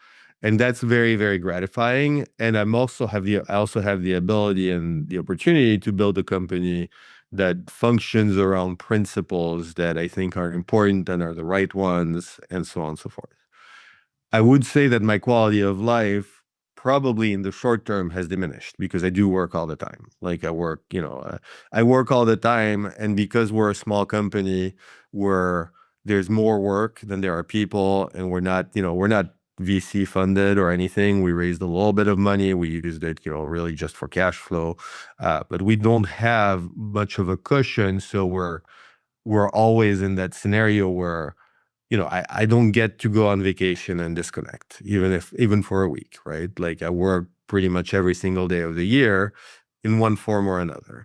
And that's very, very gratifying. And I also have the ability and the opportunity to build a company that functions around principles that I think are important and are the right ones, and so on and so forth. I would say that my quality of life probably in the short term has diminished because I do work all the time. Like I work all the time, and because we're a small company where there's more work than there are people, and we're not VC funded or anything. We raised a little bit of money. We used it, really just for cash flow, but we don't have much of a cushion. So we're always in that scenario where I don't get to go on vacation and disconnect, even for a week, right? Like I work pretty much every single day of the year in one form or another.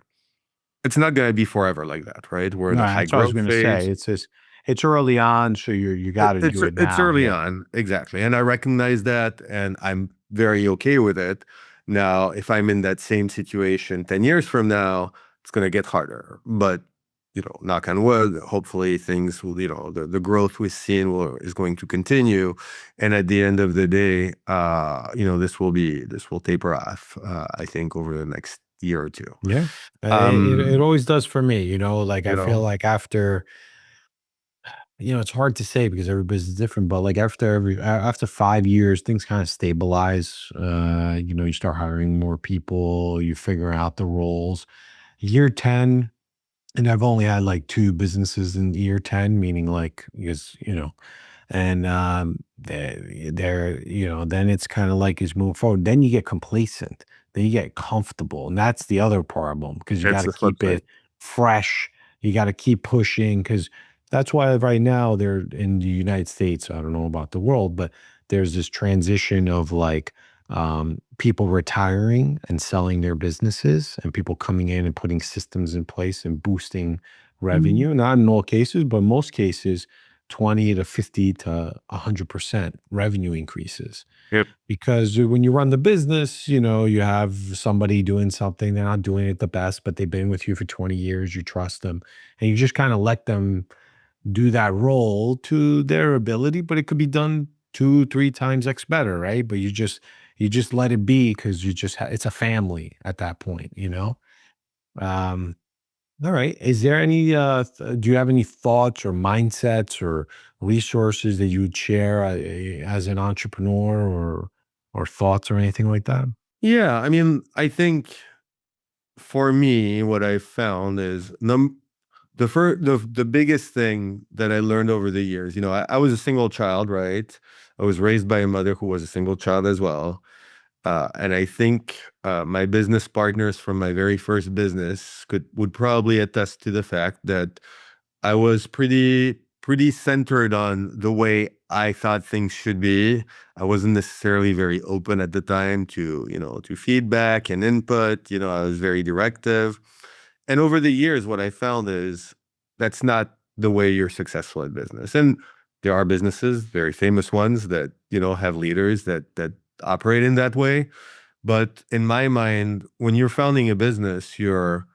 It's not going to be forever like that, right? We're in No, a high that's what I was growth going to say. phase. It's early on, so you got to do it It's now. early Yeah. on, exactly, and I recognize that, and I'm very okay with it. Now, if I'm in that same situation 10 years from now, it's going to get harder. But knock on wood, hopefully things will, the growth we've seen is going to continue, and at the end of the day, this will taper off. I think over the next year or two. Yeah. It Um, always does for me, like you I feel know, like after, it's hard to say because everybody's different, but like after 5 years, things kind of stabilize. You start hiring more people, you figure out the roles. Year 10, and I've only had like two businesses in year 10, meaning like, because, and then it's kind of like is moving forward. Then you get complacent, then you get comfortable. And that's the other problem because you got that's to the flip keep side. it fresh. You got to keep pushing because that's why right now they're in the United States. I don't know about the world, but there's this transition of like people retiring and selling their businesses and people coming in and putting systems in place and boosting revenue. Not in all cases, but most cases, 20 to 50 to 100% revenue increases. Yep. Because when you run the business, you have somebody doing something, they're not doing it the best, but they've been with you for 20 years, you trust them, and you just kind of let them do that role to their ability, but it could be done 2, 3 times X better, right? But you just let it be because it's a family at that point. Um, all right. Is there any, do you have any thoughts or mindsets or resources that you would share as an entrepreneur or thoughts or anything like that? Yeah, I mean, I think for me, what I found is the biggest thing that I learned over the years. I was a single child, right? I was raised by a mother who was a single child as well. And I think my business partners from my very first business would probably attest to the fact that I was pretty centered on the way I thought things should be. I wasn't necessarily very open at the time to feedback and input. I was very directive. And over the years, what I found is that's not the way you're successful in business. And there are businesses, very famous ones, that have leaders that operate in that way. But in my mind, when you're founding a business, you're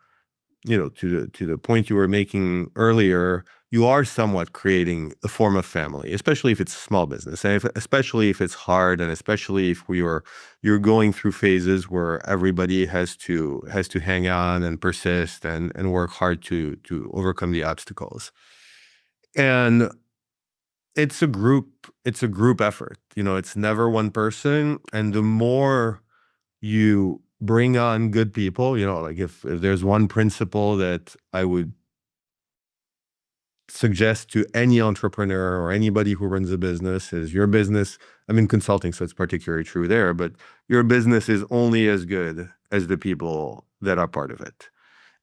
to the point you were making earlier, you are somewhat creating a form of family, especially if it's a small business, and especially if it's hard, and especially if you're going through phases where everybody has to hang on and persist and work hard to overcome the obstacles. And it's a group effort. It's never one person, and the more you bring on good people, like if there's one principle that I would suggest to any entrepreneur or anybody who runs a business, is your business, I'm in consulting, so it's particularly true there, but your business is only as good as the people that are part of it.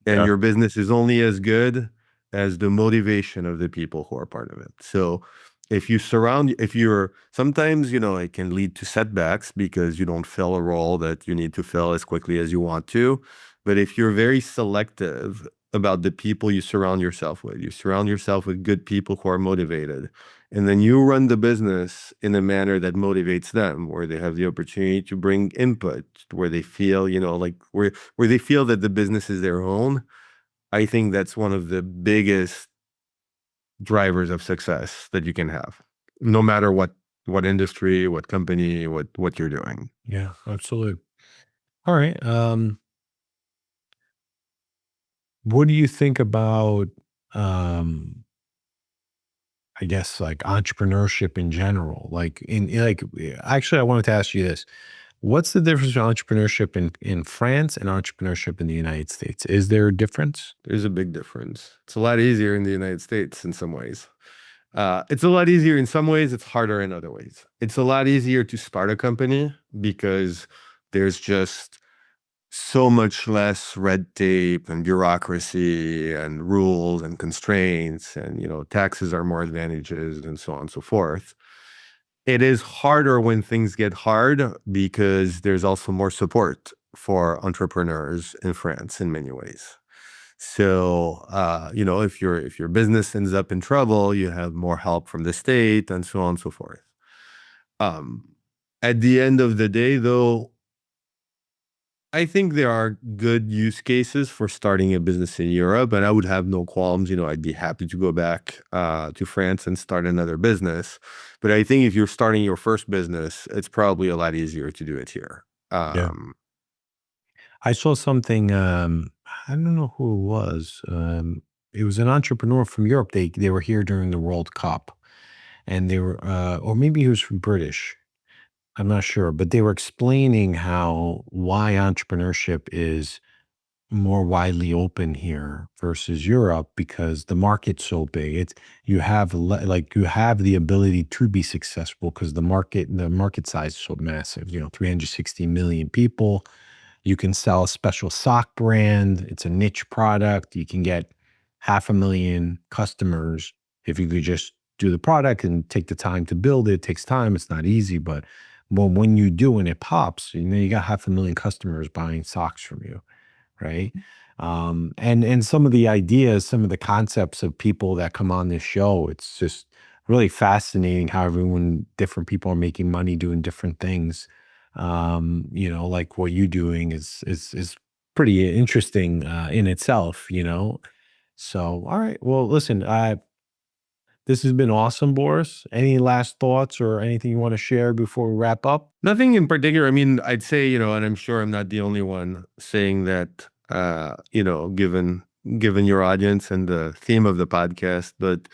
And Yeah. your business is only as good as the motivation of the people who are part of it. So if you're sometimes, it can lead to setbacks because you don't fill a role that you need to fill as quickly as you want to. But if you're very selective about the people you surround yourself with good people who are motivated, And then you run the business in a manner that motivates them, where they have the opportunity to bring input, where they feel, like where they feel that the business is their own. I think that's one of the biggest drivers of success that you can have, no matter what industry, what company, what you're doing. Yeah, absolutely. All right. What do you think about, um, I guess, like entrepreneurship in general? Actually, I wanted to ask you this. What's the difference between entrepreneurship in France and entrepreneurship in the United States? Is there a difference? There's a big difference. It's a lot easier in the United States in some ways. It's a lot easier in some ways. It's harder in other ways. It's a lot easier to start a company because there's just so much less red tape and bureaucracy and rules and constraints, and taxes are more advantages and so on and so forth. It is harder when things get hard because there's also more support for entrepreneurs in France in many ways. So, if your business ends up in trouble, you have more help from the state and so on and so forth. Um, at the end of the day, though, I think there are good use cases for starting a business in Europe, and I would have no qualms. I'd be happy to go back to France and start another business. But I think if you're starting your first business, it's probably a lot easier to do it here. Yeah. I saw something, I don't know who it was. It was an entrepreneur from Europe. They were here during the World Cup, and they were, or maybe he was from British. I'm not sure, but they were explaining why entrepreneurship is more widely open here versus Europe, because the market's so big. You have the ability to be successful because the market size is so massive. 360 million people. You can sell a special sock brand. It's a niche product. You can get 500,000 customers if you could just do the product and take the time to build it. It takes time. It's not easy, but when you do and it pops, you got 500,000 customers buying socks from you, right? And some of the ideas, some of the concepts of people that come on this show, it's just really fascinating how different people are making money doing different things. Like what you're doing is pretty interesting in itself. So, all right. Well, listen, this has been awesome, Boris. Any last thoughts or anything you want to share before we wrap up? Nothing in particular. I mean, I'd say, and I'm sure I'm not the only one saying that, given your audience and the theme of the podcast, but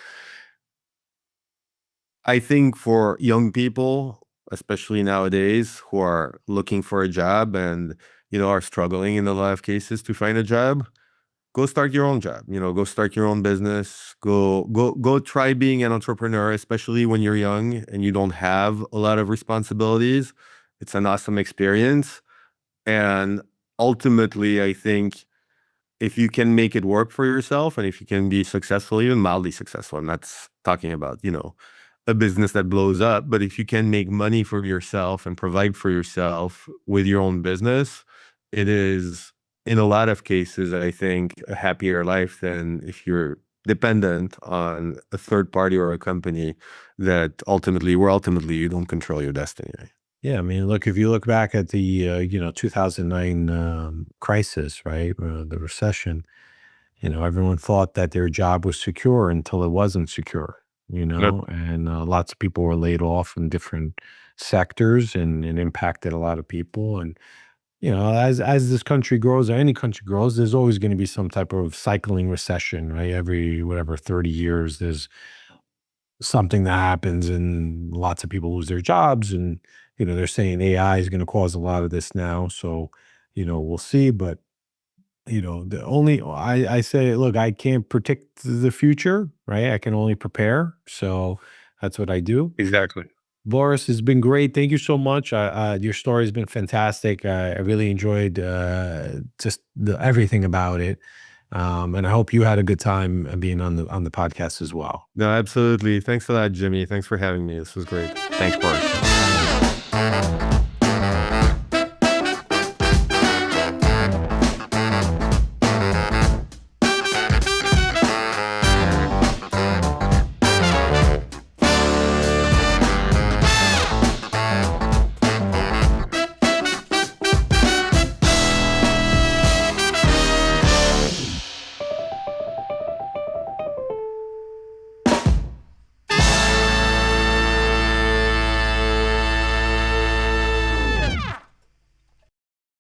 I think for young people, especially nowadays, who are looking for a job and, are struggling in a lot of cases to find a job, go start your own job. Go start your own business. Go try being an entrepreneur, especially when you're young and you don't have a lot of responsibilities. It's an awesome experience. And ultimately, I think if you can make it work for yourself and if you can be successful, even mildly successful, I'm not talking about, a business that blows up, but if you can make money for yourself and provide for yourself with your own business, it is, in a lot of cases, I think, a happier life than if you're dependent on a third party or a company where ultimately you don't control your destiny. Yeah, I mean, look, if you look back at the 2009 crisis, right, the recession, everyone thought that their job was secure until it wasn't secure, Yep. and lots of people were laid off in different sectors, and it impacted a lot of people. And as this country grows or any country grows, there's always going to be some type of cycling recession, right? Every whatever 30 years, there's something that happens, and lots of people lose their jobs, and they're saying AI is going to cause a lot of this now. So we'll see, but the only I say, look, I can't predict the future, right? I can only prepare. So that's what I do. Exactly. Boris, it's been great. Thank you so much. Your story has been fantastic. I really enjoyed just everything about it, and I hope you had a good time being on the podcast as well. No, absolutely. Thanks a lot, Jimmy. Thanks for having me. This was great. Thanks, Boris.